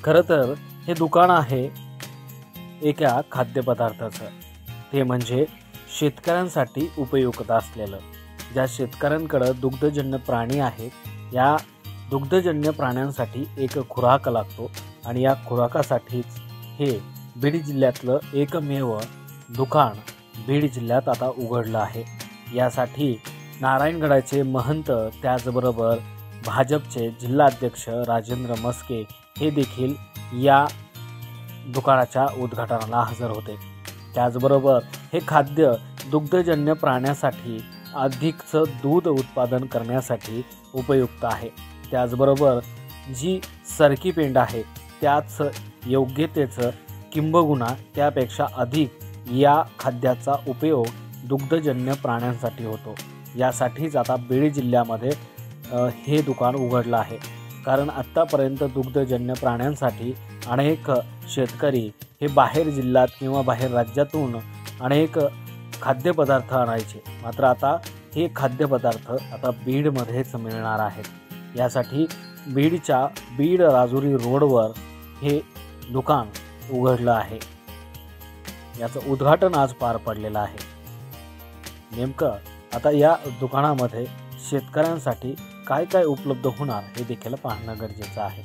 खरं तर हे दुकान आहे एका खाद्यपदार्थाचं, ते म्हणजे शेतकऱ्यांसाठी उपयुक्त असलेलं. ज्या शेतकऱ्यांकडं दुग्धजन्य प्राणी आहेत, या दुग्धजन्य प्राण्यांसाठी एक खुराक लागतो आणि या खुराकासाठीच हे बीड जिल्ह्यातलं एकमेव दुकान बीड जिल्ह्यात आता उघडलं आहे. यासाठी नारायणगडाचे महंत, त्याचबरोबर भाजपचे जिल्हाध्यक्ष राजेंद्र मस्के हे देखील या दुकानाच्या उद्घाटनाला हजर होते. त्याचबरोबर हे खाद्य दुग्धजन्य प्राण्यासाठी अधिकचं दूध उत्पादन करण्यासाठी उपयुक्त आहे. त्याचबरोबर जी सरकी पेंड आहे त्याच योग्यतेचं किंबहुना त्यापेक्षा अधिक या खाद्याचा उपयोग दुग्धजन्य प्राण्यांसाठी होतो. यासाठीच आता बीड जिल्ह्यामध्ये हे दुकान उघडलं आहे. कारण आत्तापर्यंत दुग्धजन्य प्राण्यांसाठी अनेक शेतकरी हे बाहेर जिल्ह्यात किंवा बाहेर राज्यातून अनेक खाद्यपदार्थ आणायचे, मात्र आता हे खाद्यपदार्थ आता बीडमध्येच मिळणार आहेत. यासाठी बीडच्या बीड राजुरी रोडवर हे दुकान उघडलं आहे. याचं उद्घाटन आज पार पडलेलं आहे. नेमकं आता या दुकानामध्ये शेतकऱ्यांसाठी काय काय उपलब्ध होणार हे देखील पाहणं गरजेचं आहे.